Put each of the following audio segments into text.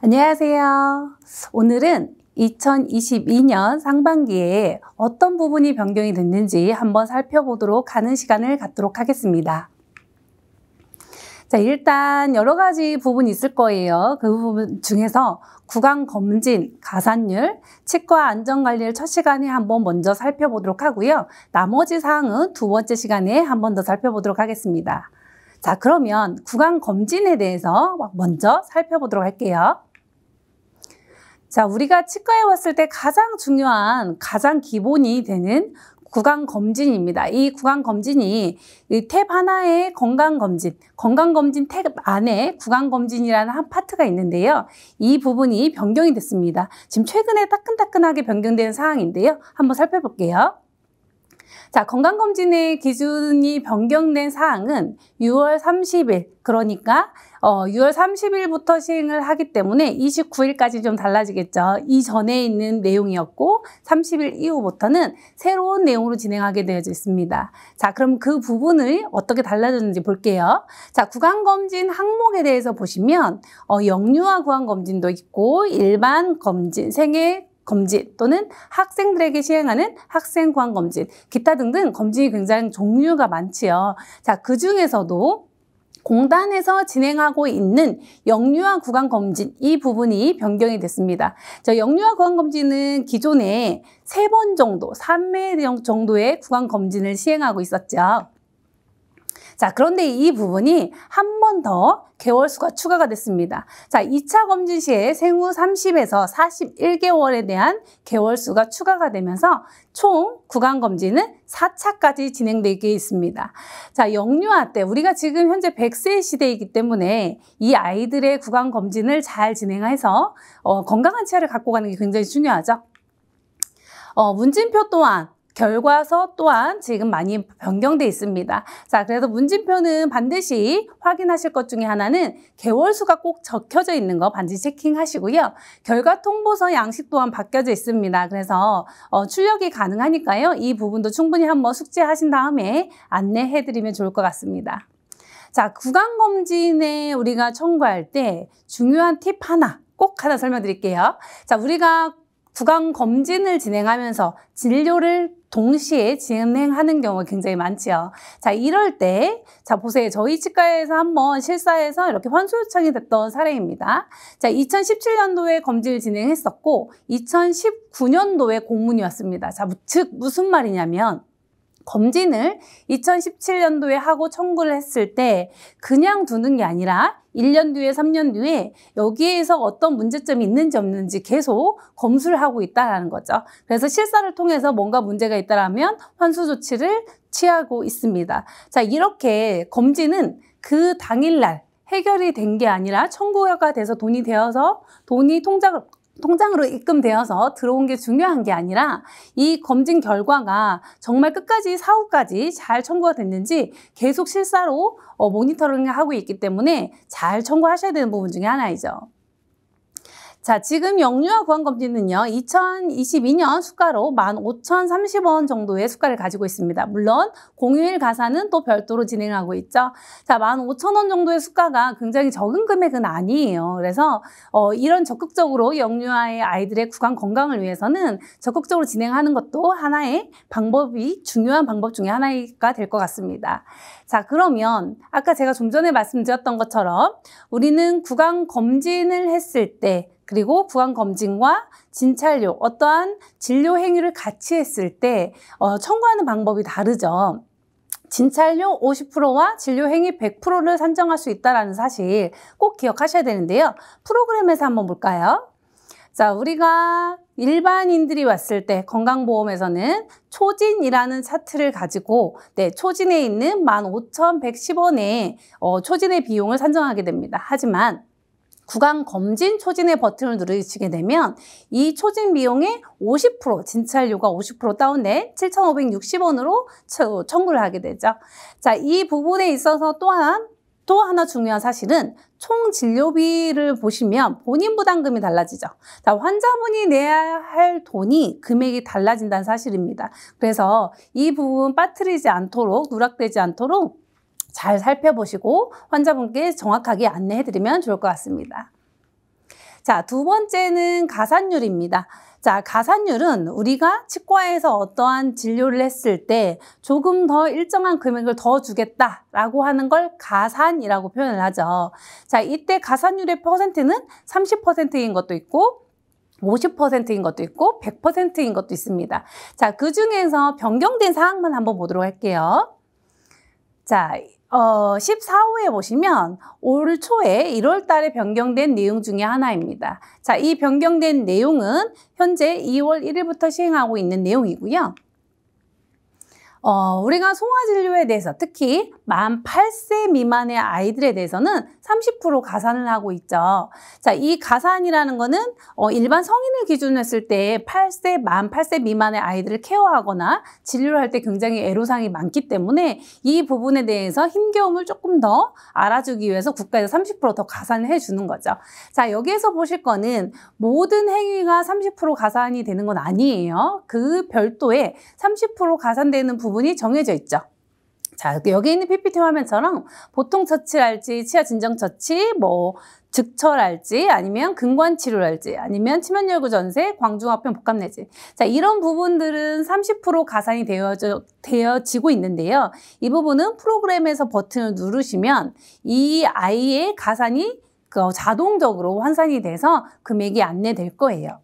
안녕하세요. 오늘은 2022년 상반기에 어떤 부분이 변경이 됐는지 한번 살펴보도록 하는 시간을 갖도록 하겠습니다. 자, 일단 여러 가지 부분이 있을 거예요. 그 부분 중에서 구강검진, 가산율, 치과 안전관리를 첫 시간에 한번 먼저 살펴보도록 하고요. 나머지 사항은 두 번째 시간에 한번 더 살펴보도록 하겠습니다. 자, 그러면 구강검진에 대해서 먼저 살펴보도록 할게요. 자, 우리가 치과에 왔을 때 가장 중요한, 가장 기본이 되는 구강검진입니다. 이 구강검진이 이 탭 하나의 건강검진, 건강검진 탭 안에 구강검진이라는 한 파트가 있는데요. 이 부분이 변경이 됐습니다. 지금 최근에 따끈따끈하게 변경된 사항인데요. 한번 살펴볼게요. 자, 건강검진의 기준이 변경된 사항은 6월 30일, 그러니까 6월 30일부터 시행을 하기 때문에 29일까지 좀 달라지겠죠. 이전에 있는 내용이었고 30일 이후부터는 새로운 내용으로 진행하게 되어져 있습니다. 자, 그럼 그 부분을 어떻게 달라졌는지 볼게요. 자, 구강검진 항목에 대해서 보시면 영유아 구강검진도 있고 일반 검진, 생애 검진 또는 학생들에게 시행하는 학생 구강검진, 기타 등등 검진이 굉장히 종류가 많지요. 자, 그 중에서도 공단에서 진행하고 있는 영유아 구강검진 이 부분이 변경이 됐습니다. 자, 영유아 구강검진은 기존에 3번 정도, 3회 정도의 구강검진을 시행하고 있었죠. 자, 그런데 이 부분이 한 번 더 개월수가 추가가 됐습니다. 자, 2차 검진 시에 생후 30에서 41개월에 대한 개월수가 추가가 되면서 총 구강검진은 4차까지 진행되게 있습니다. 자, 영유아 때 우리가 지금 현재 100세 시대이기 때문에 이 아이들의 구강검진을 잘 진행해서 건강한 치아를 갖고 가는 게 굉장히 중요하죠. 문진표 또한 결과서 또한 지금 많이 변경돼 있습니다. 자, 그래서 문진표는 반드시 확인하실 것 중에 하나는 개월수가 꼭 적혀져 있는 거 반드시 체킹하시고요. 결과 통보서 양식 또한 바뀌어져 있습니다. 그래서 출력이 가능하니까요. 이 부분도 충분히 한번 숙지하신 다음에 안내해드리면 좋을 것 같습니다. 자, 구강검진에 우리가 청구할 때 중요한 팁 꼭 하나 설명드릴게요. 자, 우리가 구강검진을 진행하면서 진료를 동시에 진행하는 경우가 굉장히 많죠. 자, 이럴 때, 자, 보세요. 저희 치과에서 한번 실사해서 이렇게 환수 요청이 됐던 사례입니다. 자, 2017년도에 검진을 진행했었고, 2019년도에 공문이 왔습니다. 자, 즉, 무슨 말이냐면, 검진을 2017년도에 하고 청구를 했을 때 그냥 두는 게 아니라 1년 뒤에 3년 뒤에 여기에서 어떤 문제점이 있는지 없는지 계속 검수를 하고 있다는 거죠. 그래서 실사를 통해서 뭔가 문제가 있다면 환수 조치를 취하고 있습니다. 자, 이렇게 검진은 그 당일날 해결이 된 게 아니라 청구가 돼서 돈이 통장으로 입금되어서 들어온 게 중요한 게 아니라 이 검진 결과가 정말 끝까지 사후까지 잘 청구가 됐는지 계속 실사로 모니터링을 하고 있기 때문에 잘 청구하셔야 되는 부분 중에 하나이죠. 자, 지금 영유아 구강검진은요, 2022년 수가로 15,030원 정도의 수가를 가지고 있습니다. 물론 공휴일 가산은 또 별도로 진행하고 있죠. 자, 15,000원 정도의 수가가 굉장히 적은 금액은 아니에요. 그래서 이런 적극적으로 영유아의 아이들의 구강 건강을 위해서는 적극적으로 진행하는 것도 하나의 방법이 중요한 방법 중에 하나가 될 것 같습니다. 자, 그러면 아까 제가 좀 전에 말씀드렸던 것처럼 우리는 구강검진을 했을 때 그리고 구강검진과 진찰료, 어떠한 진료 행위를 같이 했을 때 청구하는 방법이 다르죠. 진찰료 50%와 진료 행위 100%를 산정할 수 있다는 사실 꼭 기억하셔야 되는데요. 프로그램에서 한번 볼까요? 자, 우리가 일반인들이 왔을 때 건강보험에서는 초진이라는 차트를 가지고 초진에 있는 15,110원의 초진의 비용을 산정하게 됩니다. 하지만 구강검진 초진의 버튼을 누르시게 되면 이 초진 비용의 50%, 진찰료가 50% 다운된 7,560원으로 청구를 하게 되죠. 자, 이 부분에 있어서 또한 또 하나 중요한 사실은 총 진료비를 보시면 본인 부담금이 달라지죠. 자, 환자분이 내야 할 돈이 금액이 달라진다는 사실입니다. 그래서 이 부분 빠뜨리지 않도록, 누락되지 않도록 잘 살펴보시고 환자분께 정확하게 안내해드리면 좋을 것 같습니다. 자, 두 번째는 가산율입니다. 자, 가산율은 우리가 치과에서 어떠한 진료를 했을 때 조금 더 일정한 금액을 더 주겠다라고 하는 걸 가산이라고 표현을 하죠. 자, 이때 가산율의 퍼센트는 30%인 것도 있고 50%인 것도 있고 100%인 것도 있습니다. 자, 그 중에서 변경된 사항만 한번 보도록 할게요. 자, 14호에 보시면 올 초에 1월 달에 변경된 내용 중에 하나입니다. 자, 이 변경된 내용은 현재 2월 1일부터 시행하고 있는 내용이고요. 우리가 송화진료에 대해서 특히 만 8세 미만의 아이들에 대해서는 30% 가산을 하고 있죠. 자, 이 가산이라는 거는 일반 성인을 기준으로 했을 때 만 8세 미만의 아이들을 케어하거나 진료를 할 때 굉장히 애로사항이 많기 때문에 이 부분에 대해서 힘겨움을 조금 더 알아주기 위해서 국가에서 30% 더 가산을 해주는 거죠. 자, 여기에서 보실 거는 모든 행위가 30% 가산이 되는 건 아니에요. 그 별도의 30% 가산되는 부분이 정해져 있죠. 자, 여기 있는 PPT 화면처럼 보통 처치랄지, 치아 진정 처치, 뭐 즉처랄지, 아니면 근관 치료랄지, 아니면 치면열구 전세, 광중합병 복합내지. 자, 이런 부분들은 30% 가산이 되어지고 있는데요. 이 부분은 프로그램에서 버튼을 누르시면 이 아이의 가산이 자동적으로 환산이 돼서 금액이 안내될 거예요.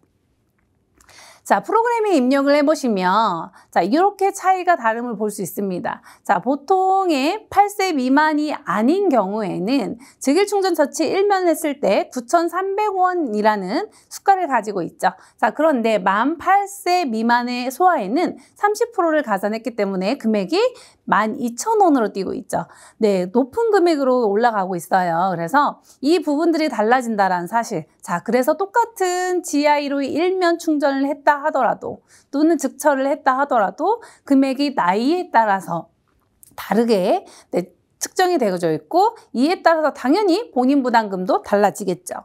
자, 프로그램에 입력을 해보시면 자, 이렇게 차이가 다름을 볼 수 있습니다. 자, 보통의 8세 미만이 아닌 경우에는 즉일충전 처치 1면 했을 때 9,300원이라는 수가를 가지고 있죠. 자, 그런데 만 8세 미만의 소아에는 30%를 가산했기 때문에 금액이 12,000원으로 뛰고 있죠. 네, 높은 금액으로 올라가고 있어요. 그래서 이 부분들이 달라진다는 사실. 자, 그래서 똑같은 GI로 1면 충전을 했다 하더라도 또는 즉처를 했다 하더라도 금액이 나이에 따라서 다르게 측정이 되어져 있고 이에 따라서 당연히 본인 부담금도 달라지겠죠.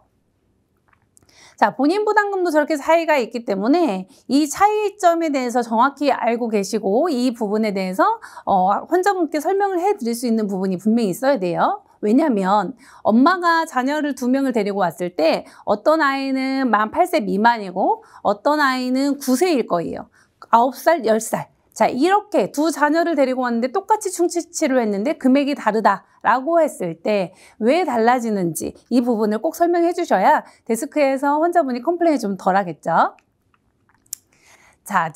자, 본인 부담금도 저렇게 차이가 있기 때문에 이 차이점에 대해서 정확히 알고 계시고 이 부분에 대해서 환자분께 설명을 해드릴 수 있는 부분이 분명히 있어야 돼요. 왜냐하면 엄마가 자녀를 2명을 데리고 왔을 때 어떤 아이는 만 8세 미만이고 어떤 아이는 9세일 거예요. 9살, 10살. 자, 이렇게 두 자녀를 데리고 왔는데 똑같이 충치치료를 했는데 금액이 다르다라고 했을 때 왜 달라지는지 이 부분을 꼭 설명해 주셔야 데스크에서 환자분이 컴플레인이 좀 덜 하겠죠. 자,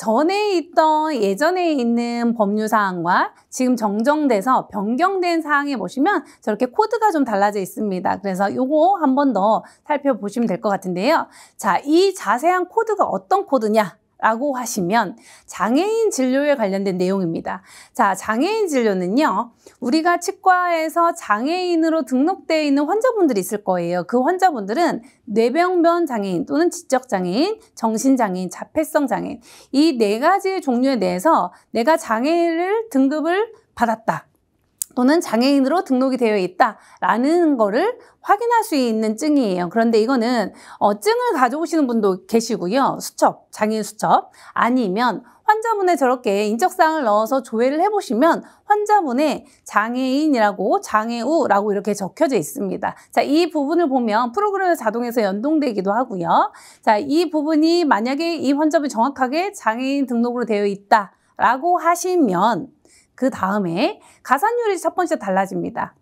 예전에 있는 법률사항과 지금 정정돼서 변경된 사항에 보시면 저렇게 코드가 좀 달라져 있습니다. 그래서 요거 한 번 더 살펴보시면 될 것 같은데요. 자, 이 자세한 코드가 어떤 코드냐? 라고 하시면 장애인 진료에 관련된 내용입니다. 자, 장애인 진료는요, 우리가 치과에서 장애인으로 등록되어 있는 환자분들이 있을 거예요. 그 환자분들은 뇌병변 장애인 또는 지적장애인, 정신장애인, 자폐성 장애인 이 4가지의 종류에 대해서 내가 장애인을 등급을 받았다. 또는 장애인으로 등록이 되어 있다라는 거를 확인할 수 있는 증이에요. 그런데 이거는 증을 가져오시는 분도 계시고요. 장애인 수첩 아니면 환자분의 저렇게 인적사항을 넣어서 조회를 해보시면 환자분의 장애인이라고 장애우라고 이렇게 적혀져 있습니다. 자, 이 부분을 보면 프로그램에 자동에서 연동되기도 하고요. 자, 이 부분이 만약에 이 환자분이 정확하게 장애인 등록으로 되어 있다라고 하시면 그 다음에 가산율이 첫 번째 달라집니다.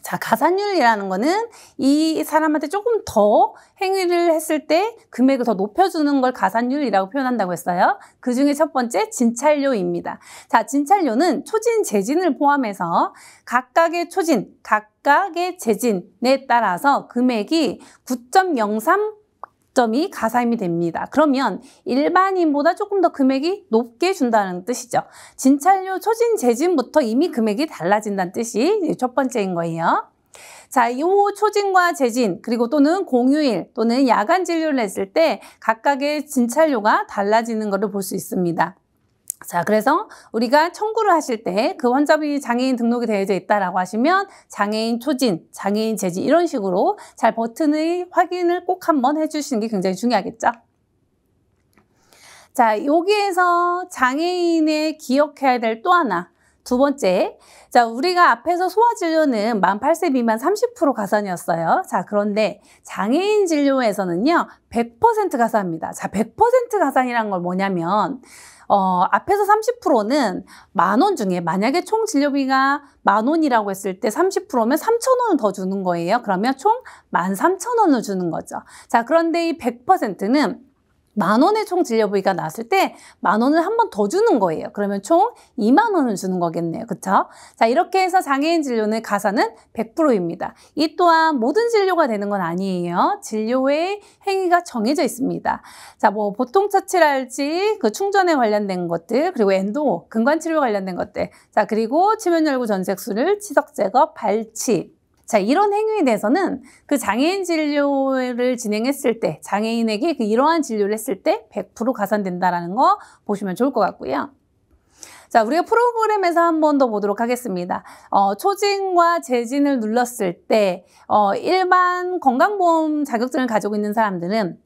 자, 가산율이라는 거는 이 사람한테 조금 더 행위를 했을 때 금액을 더 높여주는 걸 가산율이라고 표현한다고 했어요. 그 중에 첫 번째 진찰료입니다. 자, 진찰료는 초진, 재진을 포함해서 각각의 초진, 각각의 재진에 따라서 금액이 9.03 점이 가산이 됩니다. 그러면 일반인보다 조금 더 금액이 높게 준다는 뜻이죠. 진찰료 초진 재진부터 이미 금액이 달라진다는 뜻이 첫 번째인 거예요. 자, 이 초진과 재진 그리고 또는 공휴일 또는 야간 진료를 했을 때 각각의 진찰료가 달라지는 것을 볼 수 있습니다. 자, 그래서 우리가 청구를 하실 때 그 환자분이 장애인 등록이 되어져 있다라고 하시면 장애인 초진, 장애인 재진 이런 식으로 잘 버튼의 확인을 꼭 한번 해주시는 게 굉장히 중요하겠죠. 자, 여기에서 장애인의 기억해야 될 또 하나 두 번째, 자, 우리가 앞에서 소아진료는 만 8세 미만 30% 가산이었어요. 자, 그런데 장애인 진료에서는요, 100% 가산입니다. 자, 100% 가산이란 걸 뭐냐면, 앞에서 30%는 10,000원 중에 만약에 총 진료비가 10,000원이라고 했을 때 30%면 3,000원을 더 주는 거예요. 그러면 총 13,000원을 주는 거죠. 자, 그런데 이 100%는 10,000원의 총 진료비가 나왔을 때 10,000원을 한 번 더 주는 거예요. 그러면 총 20,000원을 주는 거겠네요. 그쵸? 자, 이렇게 해서 장애인 진료는 가산은 100%입니다. 이 또한 모든 진료가 되는 건 아니에요. 진료의 행위가 정해져 있습니다. 자, 뭐 보통 처치랄지 그 충전에 관련된 것들, 그리고 엔도, 근관치료 관련된 것들, 자, 그리고 치면열구 전색술, 치석 제거, 발치, 자, 이런 행위에 대해서는 그 장애인 진료를 진행했을 때, 장애인에게 그 이러한 진료를 했을 때 100% 가산된다라는 거 보시면 좋을 것 같고요. 자, 우리가 프로그램에서 한 번 더 보도록 하겠습니다. 초진과 재진을 눌렀을 때, 일반 건강보험 자격증을 가지고 있는 사람들은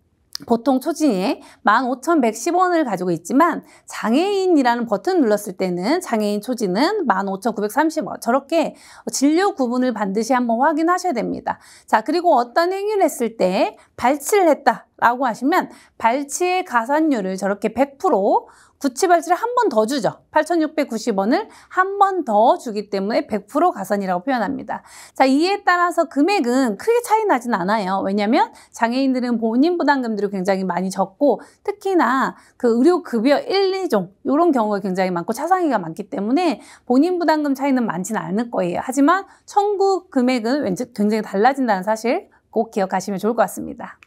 보통 초진에 15,110원을 가지고 있지만 장애인이라는 버튼 눌렀을 때는 장애인 초진은 15,930원. 저렇게 진료 구분을 반드시 한번 확인하셔야 됩니다. 자, 그리고 어떤 행위를 했을 때 발치를 했다라고 하시면 발치의 가산료를 저렇게 100% 구치 발치를 한 번 더 주죠. 8,690원을 한 번 더 주기 때문에 100% 가산이라고 표현합니다. 자, 이에 따라서 금액은 크게 차이 나진 않아요. 왜냐하면 장애인들은 본인 부담금들이 굉장히 많이 적고 특히나 그 의료급여 1, 2종 이런 경우가 굉장히 많고 차상위가 많기 때문에 본인 부담금 차이는 많지는 않을 거예요. 하지만 청구 금액은 왠지 굉장히 달라진다는 사실 꼭 기억하시면 좋을 것 같습니다.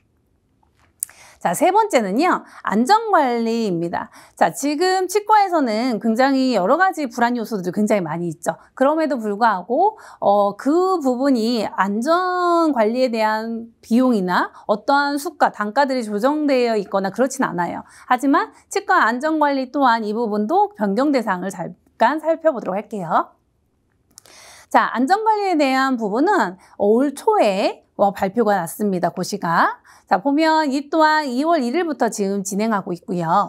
자, 세 번째는요, 안전관리입니다. 자, 지금 치과에서는 굉장히 여러 가지 불안 요소들이 굉장히 많이 있죠. 그럼에도 불구하고, 그 부분이 안전관리에 대한 비용이나 어떠한 수가, 단가들이 조정되어 있거나 그렇진 않아요. 하지만 치과 안전관리 또한 이 부분도 변경 대상을 잠깐 살펴보도록 할게요. 자, 안전관리에 대한 부분은 올 초에 발표가 났습니다. 고시가. 자, 보면 이 또한 2월 1일부터 지금 진행하고 있고요.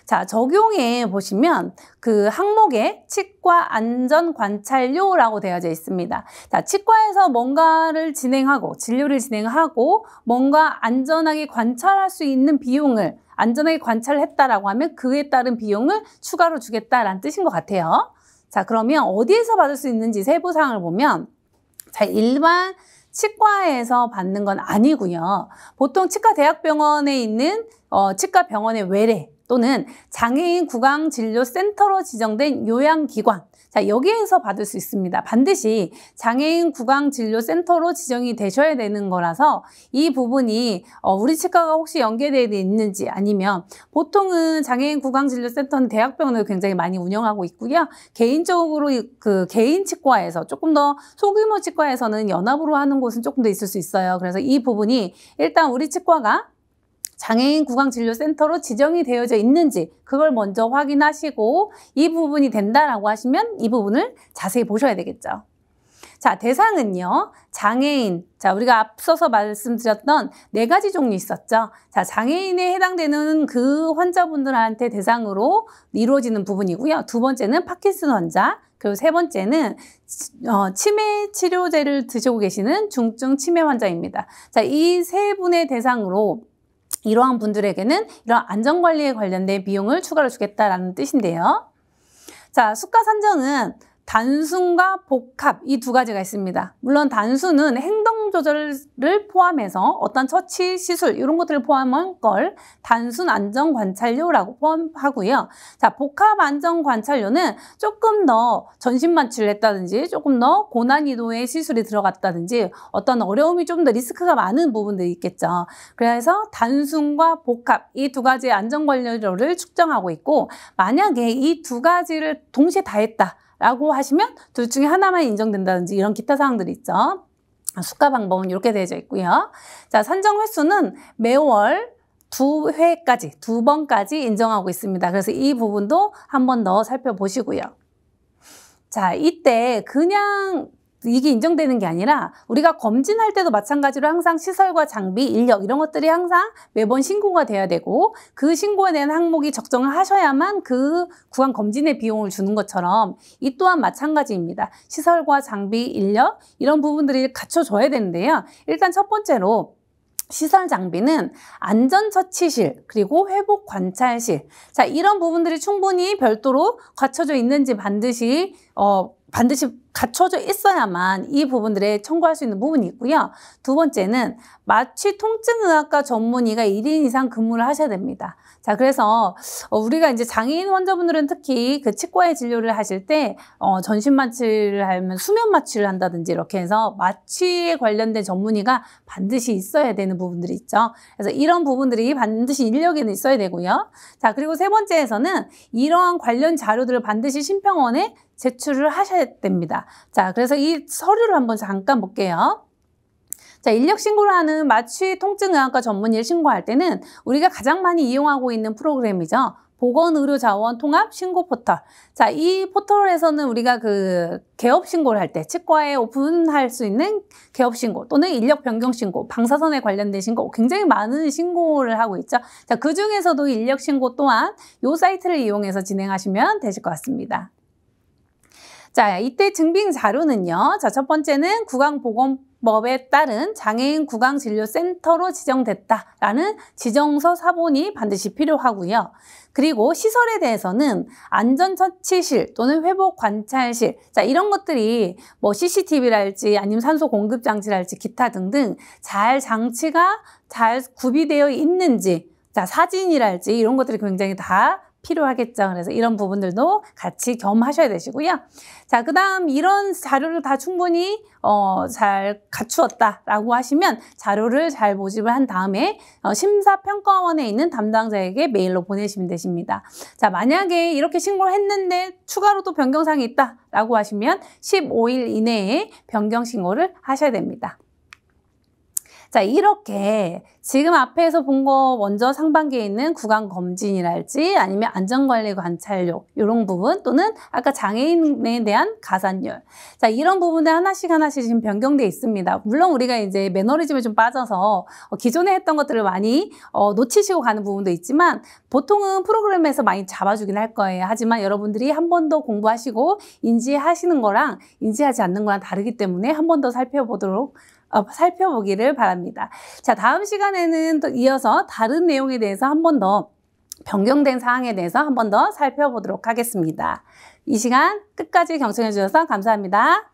자, 적용에 보시면 그 항목에 치과 안전관찰료라고 되어져 있습니다. 자, 치과에서 뭔가를 진행하고 진료를 진행하고 뭔가 안전하게 관찰할 수 있는 비용을 안전하게 관찰을 했다라고 하면 그에 따른 비용을 추가로 주겠다라는 뜻인 것 같아요. 자, 그러면 어디에서 받을 수 있는지 세부사항을 보면 자, 일반 치과에서 받는 건 아니고요. 보통 치과대학병원에 있는 치과병원의 외래 또는 장애인 구강진료센터로 지정된 요양기관, 자, 여기에서 받을 수 있습니다. 반드시 장애인 구강진료센터로 지정이 되셔야 되는 거라서 이 부분이 우리 치과가 혹시 연계되어 있는지 아니면 보통은 장애인 구강진료센터는 대학병원을 굉장히 많이 운영하고 있고요. 개인적으로 그 개인 치과에서 조금 더 소규모 치과에서는 연합으로 하는 곳은 조금 더 있을 수 있어요. 그래서 이 부분이 일단 우리 치과가 장애인 구강진료센터로 지정이 되어져 있는지 그걸 먼저 확인하시고 이 부분이 된다라고 하시면 이 부분을 자세히 보셔야 되겠죠. 자, 대상은요. 장애인, 자, 우리가 앞서서 말씀드렸던 4가지 종류 있었죠. 자, 장애인에 해당되는 그 환자분들한테 대상으로 이루어지는 부분이고요. 두 번째는 파킨슨 환자, 그리고 세 번째는 치매 치료제를 드시고 계시는 중증 치매 환자입니다. 자, 이 세 분의 대상으로 이러한 분들에게는 이런 안전관리에 관련된 비용을 추가로 주겠다라는 뜻인데요. 자, 수가 산정은 단순과 복합 이 두 가지가 있습니다. 물론 단순은 행동 조절을 포함해서 어떤 처치 시술 이런 것들을 포함한 걸 단순 안전 관찰료라고 포함하고요. 자, 복합 안전 관찰료는 조금 더 전신 마취를 했다든지 조금 더 고난이도의 시술이 들어갔다든지 어떤 어려움이 좀 더 리스크가 많은 부분들이 있겠죠. 그래서 단순과 복합 이 두 가지의 안전 관찰료를 측정하고 있고 만약에 이 두 가지를 동시에 다 했다 라고 하시면 둘 중에 하나만 인정된다든지 이런 기타 사항들이 있죠. 수가 방법은 이렇게 되어져 있고요. 자, 산정 횟수는 매월 2회까지, 2번까지 인정하고 있습니다. 그래서 이 부분도 한 번 더 살펴보시고요. 자, 이때 그냥 이게 인정되는 게 아니라 우리가 검진할 때도 마찬가지로 항상 시설과 장비, 인력 이런 것들이 항상 매번 신고가 돼야 되고 그 신고에 대한 항목이 적정을 하셔야만 그 구강 검진의 비용을 주는 것처럼 이 또한 마찬가지입니다. 시설과 장비, 인력 이런 부분들이 갖춰져야 되는데요. 일단 첫 번째로 시설 장비는 안전처치실 그리고 회복관찰실 자 이런 부분들이 충분히 별도로 갖춰져 있는지 반드시 갖춰져 있어야만 이 부분들에 청구할 수 있는 부분이 있고요. 두 번째는 마취 통증의학과 전문의가 1인 이상 근무를 하셔야 됩니다. 자, 그래서 우리가 이제 장애인 환자분들은 특히 그 치과의 진료를 하실 때 전신 마취를 하면 수면 마취를 한다든지 이렇게 해서 마취에 관련된 전문의가 반드시 있어야 되는 부분들이 있죠. 그래서 이런 부분들이 반드시 인력에는 있어야 되고요. 자, 그리고 세 번째에서는 이러한 관련 자료들을 반드시 심평원에 제출을 하셔야 됩니다. 자, 그래서 이 서류를 한번 잠깐 볼게요. 자, 인력 신고를 하는 마취 통증의학과 전문의를 신고할 때는 우리가 가장 많이 이용하고 있는 프로그램이죠. 보건의료자원 통합 신고 포털. 자, 이 포털에서는 우리가 그 개업 신고를 할 때 치과에 오픈할 수 있는 개업 신고 또는 인력 변경 신고, 방사선에 관련된 신고 굉장히 많은 신고를 하고 있죠. 자, 그 중에서도 인력 신고 또한 이 사이트를 이용해서 진행하시면 되실 것 같습니다. 자, 이때 증빙 자료는요. 자, 첫 번째는 구강보건법에 따른 장애인 구강진료센터로 지정됐다라는 지정서 사본이 반드시 필요하고요. 그리고 시설에 대해서는 안전처치실 또는 회복관찰실 자 이런 것들이 뭐 CCTV랄지 아니면 산소 공급장치랄지 기타 등등 장치가 잘 구비되어 있는지 자 사진이랄지 이런 것들이 굉장히 다 필요하겠죠. 그래서 이런 부분들도 같이 겸하셔야 되시고요. 자, 그 다음 이런 자료를 다 충분히 잘 갖추었다라고 하시면 자료를 잘 모집을 한 다음에 심사평가원에 있는 담당자에게 메일로 보내시면 되십니다. 자, 만약에 이렇게 신고를 했는데 추가로 또 변경사항이 있다라고 하시면 15일 이내에 변경 신고를 하셔야 됩니다. 자, 이렇게 지금 앞에서 본 거 먼저 상반기에 있는 구강검진이랄지 아니면 안전관리 관찰료 이런 부분 또는 아까 장애인에 대한 가산율 자 이런 부분들 하나씩 지금 변경되어 있습니다. 물론 우리가 이제 매너리즘에 좀 빠져서 기존에 했던 것들을 많이 놓치시고 가는 부분도 있지만 보통은 프로그램에서 많이 잡아주긴 할 거예요. 하지만 여러분들이 한 번 더 공부하시고 인지하시는 거랑 인지하지 않는 거랑 다르기 때문에 한 번 더 살펴보기를 바랍니다. 자, 다음 시간에는 또 이어서 다른 내용에 대해서 한 번 더 변경된 사항에 대해서 한 번 더 살펴보도록 하겠습니다. 이 시간 끝까지 경청해 주셔서 감사합니다.